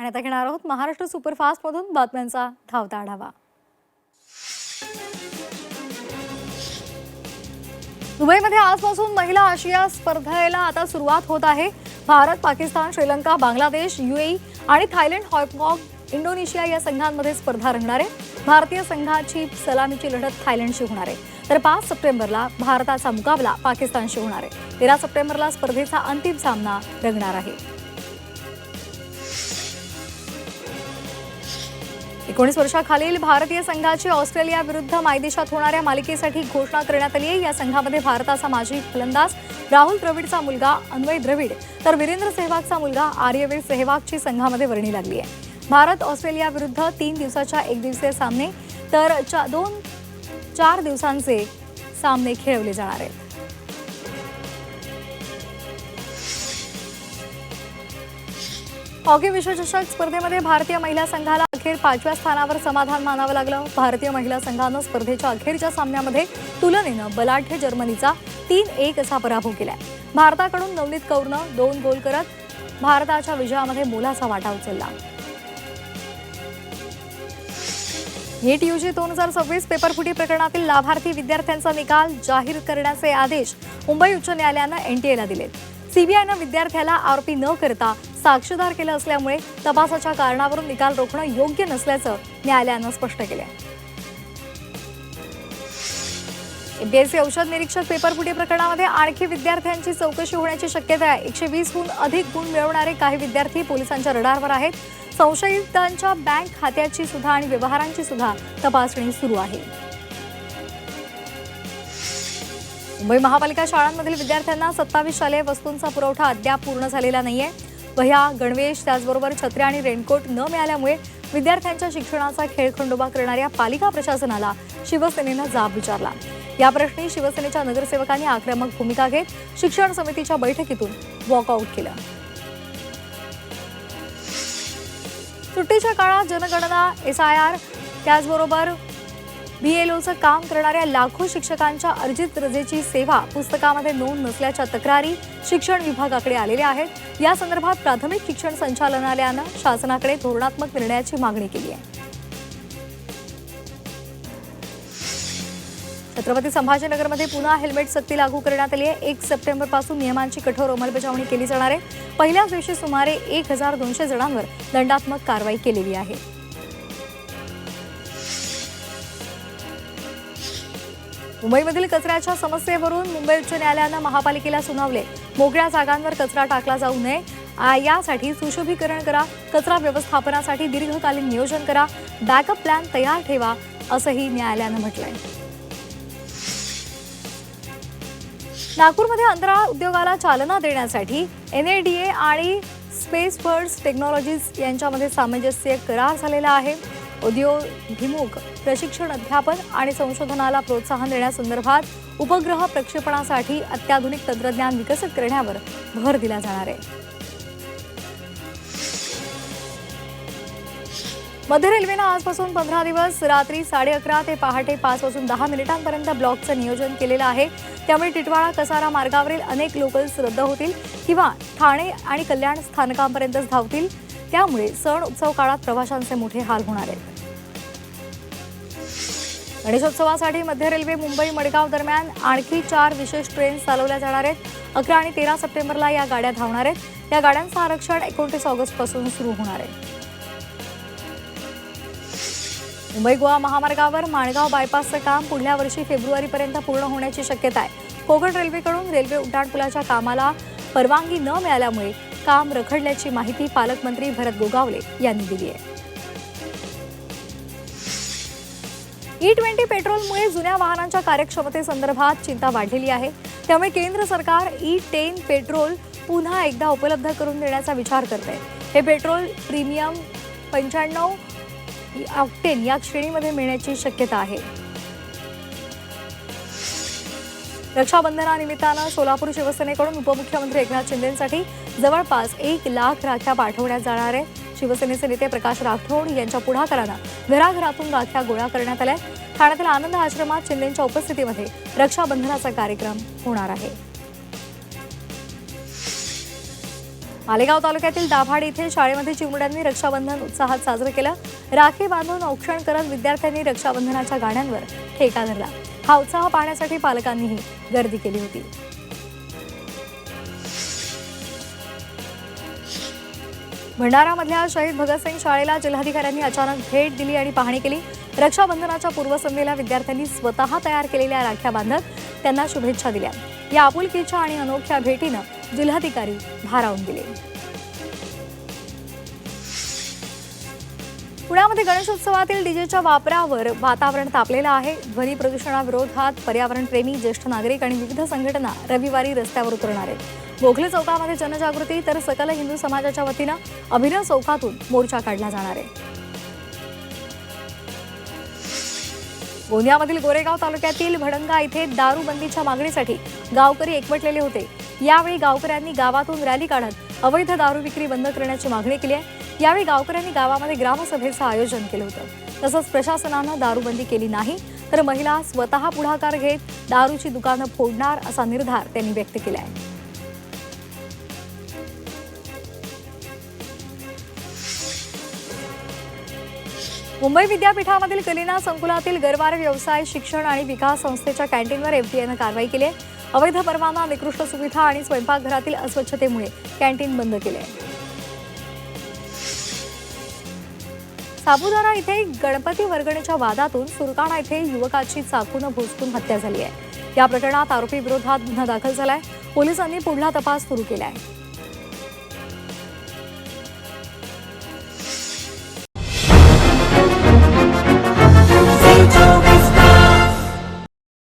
आणि आता घेणार आहोत महाराष्ट्र सुपरफास्ट मधून बातम्यांचा धावता आढावा। दुबईमध्ये आजपासून महिला आशिया स्पर्धेला आता सुरुवात होत आहे। भारत, पाकिस्तान, श्रीलंका, बांगलादेश, यूएई आणि थायलंड, हाँगकाँग, इंडोनेशिया या संघांमध्ये स्पर्धा रंगणार आहे। भारतीय संघाची सलामीची लढत थायलंडशी होणार आहे, तर 5 सप्टेंबरला भारताचा मुकाबला पाकिस्तानशी होणार आहे। 13 सप्टेंबरला स्पर्धेचा अंतिम सामना रंगणार आहे। 19 वर्षाखालील भारतीय संघाची ऑस्ट्रेलिया विरुद्ध मायदेशात होणाऱ्या मालिकेसाठी घोषणा करण्यात आली आहे। या संघामध्ये भारताचा माजी फलंदाज राहुल द्रविडचा मुलगा अन्वय द्रविड तर वीरेंद्र सेहवागचा मुलगा आर्यवीर सेहवागची संघामध्ये वर्णी लागली आहे। भारत ऑस्ट्रेलिया विरुद्ध 3 दिवसाच्या एकदिवसीय सामने तर 4 दिवसांचे सामने खेळवले जाणार आहेत। हॉकी विश्वचषक स्पर्धेमध्ये भारतीय महिला संघाला अखेर 5व्या स्थानावर समाधान मानावं लागलं। भारतीय महिला संघानं स्पर्धेच्या अखेरच्या सामन्यामध्ये तुलनेनं बलाढ्य जर्मनीचा 3-1 असा पराभव केलाय। भारताकडून नवनीत कौरनं 2 गोल करत भारताच्या विजयामध्ये मोलाचा वाटा उचलला। नीट यूजी 2026 पेपरफुटी प्रकरणातील लाभार्थी विद्यार्थ्यांचा निकाल जाहीर करण्याचे आदेश मुंबई उच्च न्यायालयानं एनटीएला दिलेत। सीबीआयनं विद्यार्थ्याला आरोपी न करता साक्षीदार केलं असल्यामुळे तपासाच्या कारणावरून निकाल रोखणं योग्य नसल्याचं न्यायालयानं स्पष्ट केलंय। एमपीएससी औषध निरीक्षक पेपरफुटी प्रकरणामध्ये आणखी विद्यार्थ्यांची चौकशी होण्याची शक्यता आहे। 120हून अधिक गुण मिळवणारे काही विद्यार्थी पोलिसांच्या रडारवर आहेत। संशयितांच्या बँक खात्याची सुद्धा आणि व्यवहारांची सुद्धा तपासणी सुरू आहे। मुंबई महापालिका शाळांमधील विद्यार्थ्यांना 27 शालेय वस्तूंचा पुरवठा अद्याप पूर्ण झालेला नाहीये। वह्या, गणवेश, त्याचबरोबर छत्र्या आणि रेनकोट न मिळाल्यामुळे विद्यार्थ्यांच्या शिक्षणाचा खेळखंडोबा करणाऱ्या पालिका प्रशासनाला शिवसेनेनं जाब विचारला। या प्रश्नी शिवसेनेच्या नगरसेवकांनी आक्रमक भूमिका घेत शिक्षण समितीच्या बैठकीतून वॉकआउट केलं। सुट्टीच्या काळात जनगणना, SIR, त्याचबरोबर BLOचं काम करणाऱ्या लाखो शिक्षकांच्या अर्जित रजेची सेवा पुस्तकामध्ये नोंद नसल्याच्या तक्रारी शिक्षण विभागाकडे आलेल्या आहेत। या संदर्भात प्राथमिक शिक्षण संचालनालयानं शासनाकडे धोरणात्मक निर्णयाची मागणी केली आहे। छत्रपती संभाजीनगरमध्ये पुन्हा हेल्मेट सक्ती लागू करण्यात आली आहे। 1 सप्टेंबरपासून नियमांची कठोर अंमलबजावणी केली जाणार आहे। पहिल्याच दिवशी सुमारे 1200 जणांवर दंडात्मक कारवाई केलेली आहे। मुंबईमधील कचऱ्याच्या समस्येवरून मुंबई उच्च न्यायालयानं महापालिकेला सुनावले। मोकळ्या जागांवर कचरा टाकला जाऊ नये, यासाठी सुशोभीकरण करा, कचरा व्यवस्थापनासाठी दीर्घकालीन नियोजन करा, बॅकअप प्लॅन तयार ठेवा, असंही न्यायालयानं म्हटलंय। नागपूरमध्ये अंतराळ उद्योगाला चालना देण्यासाठी NADA आणि स्पेसवर्क्स टेक्नॉलॉजीज यांच्यामध्ये सामंजस्य करार झालेला आहे। उद्योगाभिमुख प्रशिक्षण, अध्यापन आणि संशोधनाला प्रोत्साहन देण्यासंदर्भात उपग्रह प्रक्षेपणासाठी अत्याधुनिक तंत्रज्ञान विकसित करण्यावर भर दिला जाणार आहे। मध्य रेल्वेनं आजपासून 15 दिवस रात्री 11:30 ते पहाटे 5 वाजून 10 मिनिटांपर्यंत ब्लॉकचं नियोजन केलेलं आहे। त्यामुळे टिटवाळा कसारा मार्गावरील अनेक लोकल्स रद्द होतील किंवा ठाणे आणि कल्याण स्थानकांपर्यंतच धावतील। त्यामुळे सण उत्सव काळात प्रवाशांचे मोठे हाल होणार आहेत। गणेशोत्सवासाठी मध्य रेल्वे मुंबई मडगाव दरम्यान आणखी 4 विशेष ट्रेन्स चालवल्या जाणार आहेत। 11 आणि 13 सप्टेंबरला या गाड्या धावणार आहेत। या गाड्यांचं आरक्षण 29 ऑगस्टपासून सुरू होणार आहे। मुंबई गोवा महामार्गावर माणगाव बायपासचं काम पुढल्या वर्षी फेब्रुवारीपर्यंत पूर्ण होण्याची शक्यता आहे। कोकण रेल्वेकडून रेल्वे उड्डाणपुलाच्या कामाला परवानगी न मिळाल्यामुळे काम रखडल्याची माहिती पालकमंत्री भरत गोगावले यांनी दिली आहे। E20 पेट्रोलमुळे जुन्या वाहनांच्या कार्यक्षमतेसंदर्भात चिंता वाढलेली आहे। त्यामुळे केंद्र सरकार E10 पेट्रोल पुन्हा एकदा उपलब्ध करून देण्याचा विचार करते। हे पेट्रोल प्रीमियम 95 ऑक्टेन या श्रेणीमध्ये मिळण्याची शक्यता आहे। रक्षाबंधनानिमित्तानं सोलापूर शिवसेनेकडून उपमुख्यमंत्री एकनाथ शिंदेंसाठी जवळपास 1 लाख राख्या पाठवण्यात जाणार आहे। शिवसेनेचे नेते प्रकाश राठोड यांच्या पुढाकारानं घराघरातून राख्या गोळा करण्यात आल्या। ठाण्यातील आनंद आश्रमात शिंदेंच्या उपस्थितीमध्ये रक्षाबंधनाचा कार्यक्रम होणार आहे। मालेगाव तालुक्यातील दाभाड येथे शाळेमध्ये चिमुरड्यांनी रक्षाबंधन उत्साहात साजरं केलं. राखी बांधून औक्षण करत विद्यार्थ्यांनी रक्षाबंधनाच्या गाण्यांवर ठेका धरला. हा उत्साह पाहण्यासाठी पालकांनीही गर्दी केली होती. भंडारामधल्या शहीद भगतसिंग शाळेला जिल्हाधिकाऱ्यांनी अचानक भेट दिली आणि पाहणी केली. रक्षाबंधनाच्या पूर्वसंध्येला विद्यार्थ्यांनी स्वतः तयार केलेल्या राख्या बांधत त्यांना शुभेच्छा दिल्या. या आपुलकीच्या आणि अनोख्या भेटीनं जिल्हाधिकारी भारावून गेले. पुण्यामध्ये गणेशोत्सवातील डीजेच्या वापरावर वातावरण तापलेलं आहे. ध्वनी प्रदूषणाविरोधात पर्यावरणप्रेमी, ज्येष्ठ नागरिक आणि विविध संघटना रविवारी रस्त्यावर उतरणार आहेत. गोखले चौकामध्ये जनजागृती तर सकल हिंदू समाजाच्या वतीनं अभिनव चौकातून मोर्चा काढला जाणार आहे. गोंदियामधील गोरेगाव तालुक्यातील भडंगा इथे दारूबंदीच्या मागणीसाठी गावकरी एकवटलेले होते. यावेळी गावकऱ्यांनी गावातून रॅली काढत अवैध दारू विक्री बंद करण्याची मागणी केली आहे. यावेळी गावकऱ्यांनी गावामध्ये ग्रामसभेचं आयोजन केलं होतं. तसंच प्रशासनानं दारूबंदी केली नाही तर महिला स्वतः पुढाकार घेत दारूची दुकानं फोडणार असा निर्धार त्यांनी व्यक्त केला आहे. मुंबई विद्यापीठामधील कलिना संकुलातील गरवारे व्यवसाय शिक्षण आणि विकास संस्थेच्या कॅन्टीनवर एफडीएनं कारवाई केली आहे. अवैध परवाना, निकृष्ट सुविधा आणि स्वयंपाकघरातील अस्वच्छतेमुळे कॅन्टीन बंद केले आहे. सापुतारा इथे गणपती वर्गणीच्या वादातून सुरगाणा इथे युवकाची चाकूनं भोसकून हत्या झाली आहे. या प्रकरणात आरोपी विरोधात गुन्हा दाखल झालाय. पोलिसांनी पुढला तपास सुरू केला आहे.